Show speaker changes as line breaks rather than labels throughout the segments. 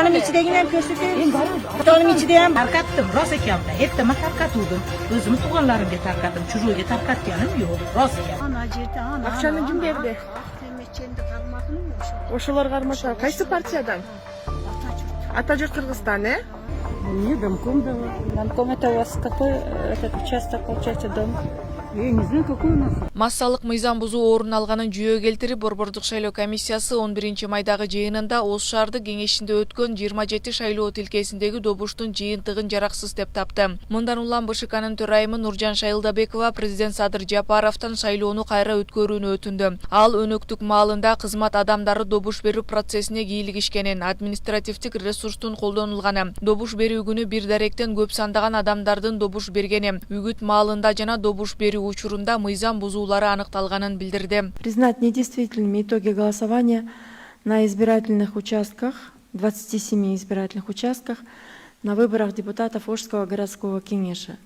Onun içindekini hem göstereyim. Onun içinde hem tarkattım. Rost ekan da. Hep de ma tarkatıyordum. Özümü tuğanlarımda tarkattım. Çocuğu tarkat yanım yok. Rost ekan.
Ana жерде ана.
Акчаны ким берди?
Темеченди кармагын
Ошолор кармаса кайсы партиядан? Ата журт Кыргызстан,
Не, домком дала.
Домком это у вас какой этот участок получается дом?
Я не знаю, какой у нас.
Массалык мыйзам бузуу орун алганын жүйө келтирип, Борбордук шайлоо комиссиясы 11-майдагы жыйынында Ош шаардык кеңешинде өткөн 27 шайлоо тилкесиндеги добуштун жыйынтыгын жараксыз деп тапты. Мындан улам БШКнын төрайымы Нуржан Шайылдабекова президент Садыр Жапаровдон шайлоону кайра өткөрүүнү өтүндү. Ал өнөктүк маалында кызмат адамдары добуш берүү процессине кийлигишкенин, административдик ресурстун колдонулганын, добуш берүү күнү бир даректен көп сандаган адамдардын добуш бергени, үгүт маалында жана добуш берүү учурунда мыйзам бузуулары аныкталганын билдирди.
Признать недействительными итоги голосования на избирательных участках, 27 избирательных участках, на выборах депутатов Ошского городского кеңеша.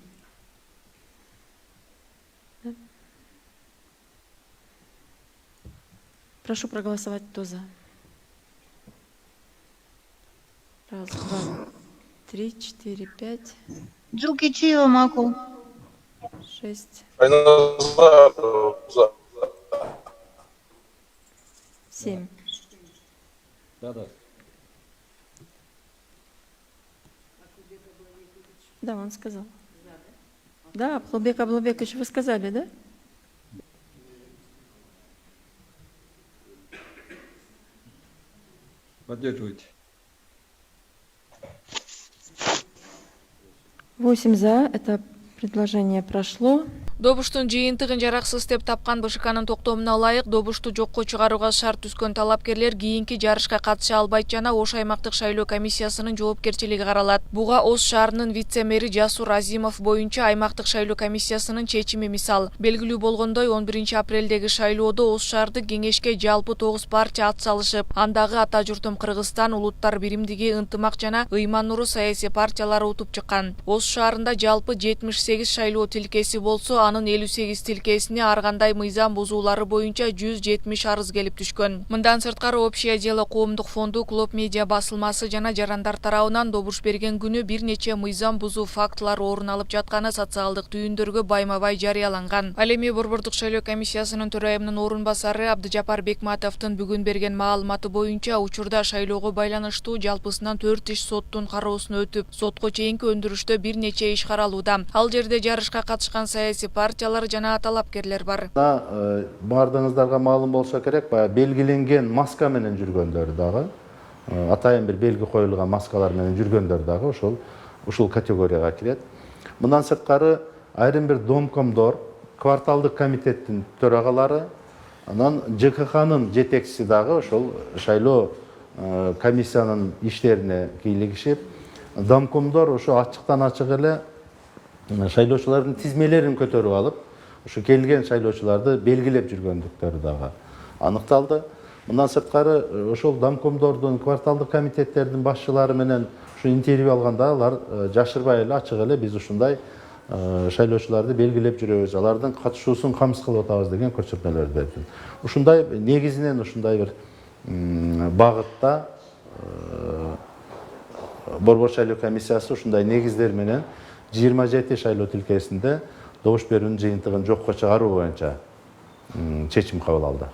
Прошу проголосовать, кто за. Раз, два, три, четыре, пять.
Джукичио могу.
6, 7. Да, он сказал. Да, Аблубек Аблубекович, вы сказали, да?
Поддерживайте.
8 за, это предложение прошло.
Добуштун жыйынтыгын жараксыз деп тапкан БШКнын токтомуна ылайык добушту жокко чыгарууга шарт түзгөн талапкерлер кийинки жарышка катыша албайт жана Ош аймактык шайлоо комиссиясынын жоопкерчилиги каралат. Буга Ош шаарынын вице-мэри Жасур Азимов боюнча аймактык шайлоо комиссиясынын чечими мисал. Белгилүү болгондой 11-апрелдеги шайлоодо Ош шаардык кеңешке жалпы 9 партия ат салышып, андагы Ата журтум Кыргызстан, Улуттар биримдиги, Ынтымак жана Ыйман нуру саясий партиялары утуп чыккан. Ош шаарында жалпы 78 шайлоо тилкеси болсо, анын 58 тилкесине ар кандай мыйзам бузуулары боюнча 170 арыз келип түшкөн. Мындан сырткары Общее дело коомдук фонду, Клуб медиа басылмасы жана жарандар тарабынан добуш берген күнү бир нече мыйзам бузуу фактылары орун алып жатканы социалдык түйүндөргө байма-бай жарыяланган. Ал эми Борбордук шайлоо комиссиясынын төрайымынын орун басары Абдыжапар Бекматовдун бүгүн берген маалыматы боюнча учурда шайлоого байланыштуу жалпысынан 4 иш соттун кароосуна өтүп, сотко чейинки өндүрүштө бир нече иш каралууда. Ал жерде жарышка катышкан саясий партиялар жана талапкерлер бар.
Бардыңыздарга маалым болсо керек, белгиленген маска менен жүргөндөр дагы, атайын бир белги коюлган маскалар менен жүргөндөр дагы ушул категорияга кирет. Мындан сырткары айрым бир домкомдор, кварталдык комитеттин төрагалары, анан ЖКХнын жетекчиси дагы ошол шайлоо комиссиянын иштерине кийлигишип, домкомдор ошо ачыктан ачык эле шайлоочулардын тизмелерин көтөрүп алып, ушу келген шайлоочуларды белгилеп жүргөндүктөрү дагы аныкталды. Мындан сырткары ошол домкомдордун, кварталдык комитеттердин башчылары менен ушу интервью алганда алар жашырбай эле, ачык эле биз ушундай шайлоочуларды белгилеп жүрөбүз, алардын катышуусун камсыз кылып атабыз деген көрсөтмөлөрдү берди. Ушундай негизинен ушундай бир багытта Борбор шайлоо комиссиясы ушундай негиздер менен 27 шайлоо тилкесинде добуш берүүнүн жыйынтыгын жокко чыгаруу боюнча чечим кабыл алды.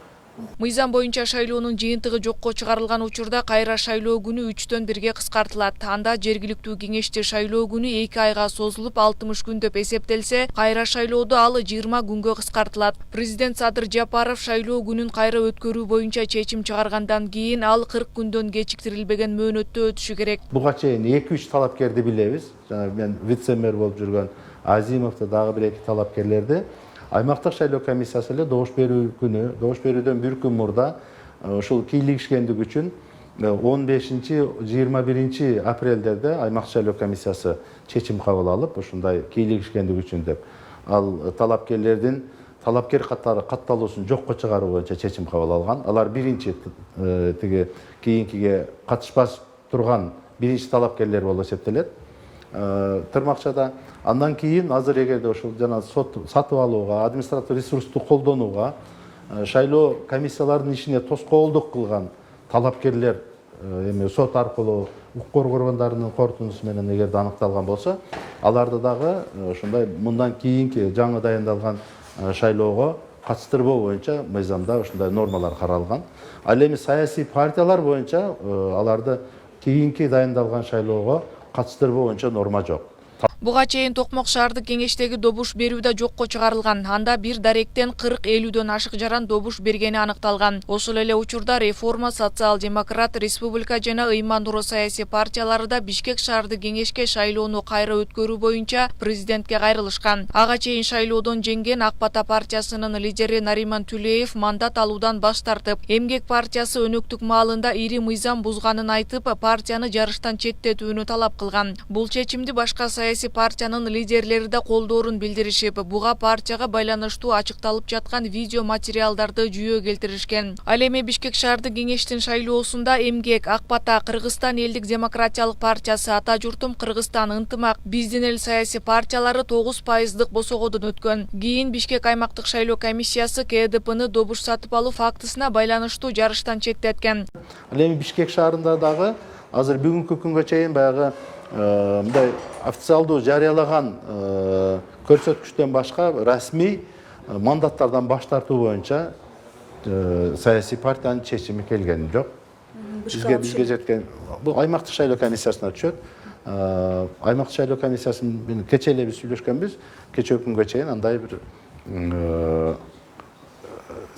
Мыйзам боюнча шайлоонун жыйынтыгы жокко чыгарылган учурда кайра шайлоо күнү 3-төн 1-ге кыскартылат. Анда жергиликтүү кеңеште шайлоо күнү 2 айга созулуп 60 күн деп эсептелсе, кайра шайлоодо ал 20 күнгө кыскартылат. Президент Садыр Жапаров шайлоо күнүн кайра өткөрүү боюнча чечим чыгаргандан кийин ал 40 күндөн кечиктирилбеген мөөнөттө өтүшү керек.
Буга чейин 2-3 талапкерди билебиз. Жана мен вице-мэр болуп жүргөн Азимовду дагы бир эки талапкерлерди аймактык шайлоо комиссиясы эле добуш берүү күнү, добуш берүүдөн бир күн мурда ушул кийлигишкендиги үчүн 15-21 апрелдерде аймактык шайлоо комиссиясы чечим кабыл алып, ушундай кийлигишкендиги үчүн деп ал талапкерлердин талапкер катталуусун жокко чыгаруу боюнча чечим кабыл алган. Алар биринчи тиги кийинкиге катышпас турган биринчи талапкерлер болуп эсептелет. Тырмакчада андан кийин азыр эгерде ошол жана сатып алууга, административ ресурсту колдонууга шайлоо комиссияларынын ишине тоскоолдук кылган талапкерлер эми сот аркылуу укук коргоо органдарынын корутундусу менен эгерде аныкталган болсо, аларды дагы ушундай мындан кийинки жаңы дайындалган шайлоого катыштырбоо боюнча мыйзамда ушундай нормалар каралган. Ал эми саясий партиялар боюнча аларды кийинки дайындалган шайлоого катыштырбоо боюнча норма жок.
Буга чейин Токмок шаардык кеңештеги добуш берүү да жокко чыгарылган. Анда бир даректен 40-50дөн ашык жаран добуш бергени аныкталган. Ошол эле учурда Реформа, Социал-демократ, Республика жана Ыйман Нуро саясий партиялары да Бишкек шаардык кеңешке шайлоону кайра өткөрүү боюнча президентке кайрылышкан. Ага чейин шайлоодон жеңген Ак Бата партиясынын лидери Нариман Түлеев мандат алуудан баш тартып, Эмгек партиясы өнөктүк маалында ири мыйзам бузганын айтып, партияны жарыштан четтетүүнү талап кылган. Бул чечимди башка саясий партиянын лидерлери да колдоорун билдиришип, буга партияга байланыштуу ачыкталып жаткан видео материалдарды жүйө келтиришкен. Ал эми Бишкек шаардык кеңештин шайлоосунда Эмгек, Ак Бата, Кыргызстан элдик демократиялык партиясы, Ата журтум Кыргызстан, Ынтымак, Биздин эл саясий партиялары 9% босогодон өткөн. Кийин Бишкек аймактык шайлоо комиссиясы КДПны добуш сатып алуу фактысына байланыштуу жарыштан четтеткен.
Ал эми Бишкек шаарында дагы азыр бүгүнкү күнгө чейин баягы мындай официалдуу жарыялаган көрсөткүчтөн башка расмий мандаттардан баш тартуу боюнча саясий партиянын чечими келген жок. Бизге жеткен бул аймактык шайлоо комиссиясына түшөт. Аймактык шайлоо комиссиясын кечээ эле биз сүйлөшкөнбүз. Кечээ күнгө чейин андай бир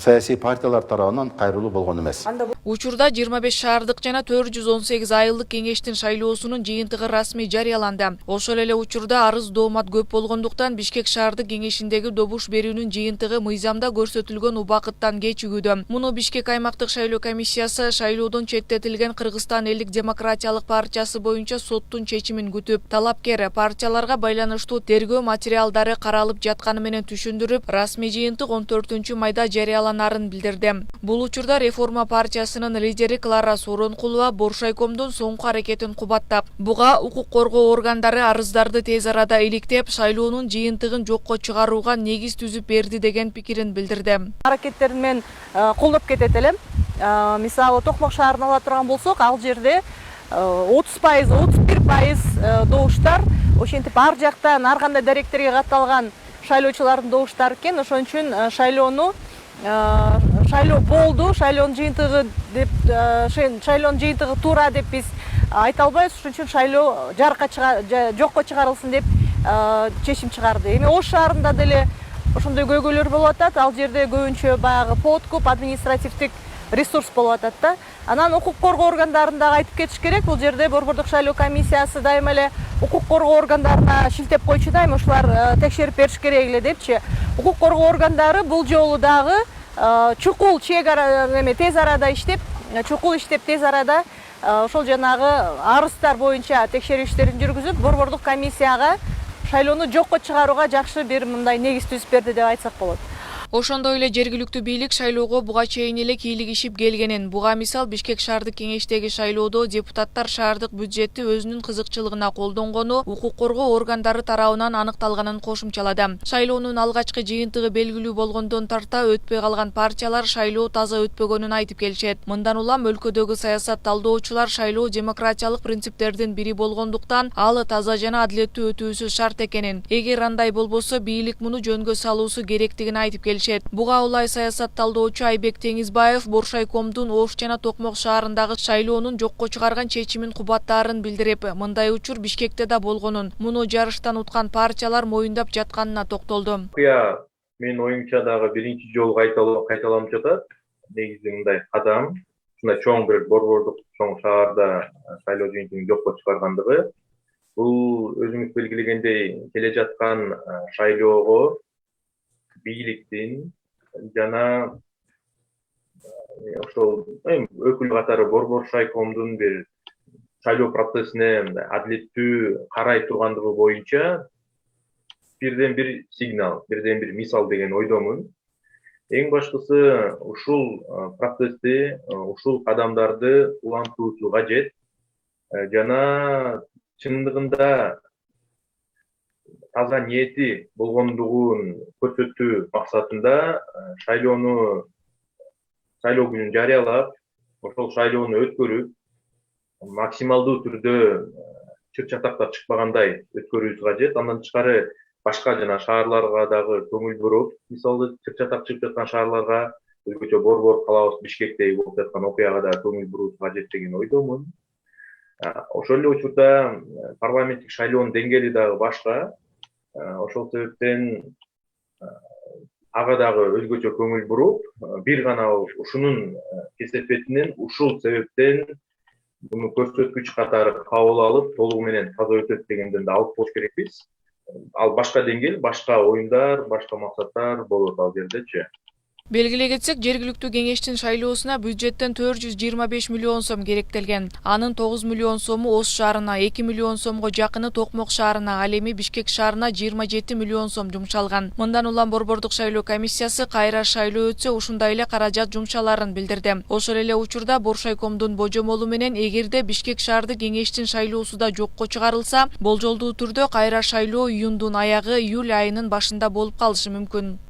саясий партиялар тарабынан кайрылуу болгон эмес.
Учурда 25 шаардык жана 418 айылдык кеңештин шайлоосунун жыйынтыгы расмий жарыяланды. Ошол эле учурда арыз доомат көп болгондуктан Бишкек шаардык кеңешиндеги добуш берүүнүн жыйынтыгы мыйзамда көрсөтүлгөн убакыттан кечигүүдө. Муну Бишкек аймактык шайлоо комиссиясы шайлоодон четтетилген Кыргызстан элдик демократиялык партиясы боюнча соттун чечимин күтүп, талапкер партияларга байланыштуу тергөө материалдары каралып жатканы менен түшүндүрүп, расмий жыйынтык 14-майда жарыяланарын билдирди. Бул учурда Реформа партиясынын лидери Клара Соронкулова Боршайкомдун соңку аракетин кубаттап, буга укук коргоо органдары арыздарды тез арада иликтеп, шайлоонун жыйынтыгын жокко чыгарууга негиз түзүп берди деген пикирин билдирди.
Аракеттерин мен колдоп кетет элем. Мисалы Токмок шаарын ала турган болсок, ал жерде 30%, 31% добуштар ошентип ар жактан ар кандай даректерге катталган шайлоочулардын добуштары экен. Ошон үчүн шайлоо болду, шайлоонун жыйынтыгы деп, шайлоонун жыйынтыгы туура деп биз айта албайбыз. Ошон үчүн шайлоо жокко чыгарылсын деп чечим чыгарды. Эми Ош шаарында деле ошондой көйгөйлөр болуп атат. Ал жерде көбүнчө баягы подкуп, административдик ресурс болуп атат да. Анан укук коргоо органдарында айтып кетиш керек. Бул жерде Борбордук шайлоо комиссиясы дайыма эле укук коргоо органдарына шилтеп койчу да, эми ушулар текшерип бериш керек эле депчи. Укук коргоо органдары бул жолу дагы чукул тез арада иштеп, тез арада ошол жанагы арыздар боюнча текшерүү иштерин жүргүзүп, Борбордук комиссияга шайлоону жокко чыгарууга жакшы бир мындай негиз түзүп берди деп айтсак болот.
Ошондой эле жергиликтүү бийлик шайлоого буга чейин эле кийлигишип келгенин. Буга мисал Бишкек шаардык кеңештеги шайлоодо депутаттар шаардык бюджетти өзүнүн кызыкчылыгына колдонгону укук коргоо органдары тарабынан аныкталганын кошумчалады. Шайлоонун алгачкы жыйынтыгы белгилүү болгондон тарта өтпөй калган партиялар шайлоо таза өтпөгөнүн айтып келишет. Мындан улам өлкөдөгү саясат талдоочулар шайлоо демократиялык принциптердин бири болгондуктан ал таза жана адилеттүү өтүүсү шарт экенин, эгер андай болбосо бийлик муну жөнгө салуусу керектигин айтып келишет. Буга улай саясат талдоочу Айбек Теңизбаев Боршайкомдун Ош жана Токмок шаарындагы шайлоонун жокко чыгарган чечимин кубаттаарын билдирип, мындай учур Бишкекте да болгонун, муну жарыштан уткан партиялар моюндап жатканына токтолду.
Менин оюмча дагы биринчи жолу кайталанып жатат. Негизи мындай кадам, ушундай чоң бир борбордук чоң шаарда шайлоо жыйынтыгын жокко чыгаргандыгы. Бул өзүңүз белгилегендей келе жаткан шайлоого бийликтин жана ошол өкүл катары Боршайкомдун бир шайлоо процессине адилеттүү карай тургандыгы боюнча бирден бир сигнал, бирден бир мисал деген ойдомун. Эң башкысы ушул процессти, ушул кадамдарды улантуусу кажет жана чындыгында таза ниети болгондугун көрсөтүү максатында шайлоо күнүн жарыялап, ошол шайлоону өткөрүп, максималдуу түрдө чыр чатактар чыкпагандай өткөрүүбүз кажет. Андан тышкары башка жана шаарларга дагы көңүл буруп, мисалы чыр чатак чыгып жаткан шаарларга, өзгөчө борбор калабыз Бишкектеги болуп жаткан окуяга да көңүл буруубуз кажет деген ойдомун. Ошол эле учурда парламенттик шайлоонун деңгээли дагы башка. Ошол себептен ага дагы өзгөчө көңүл буруп, бир гана ушунун кесепетинен, ушул себептен буну көрсөткүч катары кабыл алып, толугу менен таза өтөт дегенден да алып болуш керекпиз. Ал башка деңгээл, башка оюндар, башка максаттар болот ал жердечи.
Белгилей кетсек, жергиликтүү кеңештин шайлоосуна бюджеттен 425 миллион сом керектелген. Анын 9 миллион сому Ош шаарына, 2 миллион сомго жакыны Токмок шаарына, ал эми Бишкек шаарына 27 миллион сом жумшалган. Мындан улам борбордук шайлоо комиссиясы кайра шайлоо өтсө ушундай эле каражат жумшаларын билдирди. Ошол эле учурда Боршайкомдун божомолу менен эгерде Бишкек шаардык кеңештин шайлоосу да жокко чыгарылса, болжолдуу түрдө кайра шайлоо июндун аягы, июль айынын башында болуп калышы мүмкүн.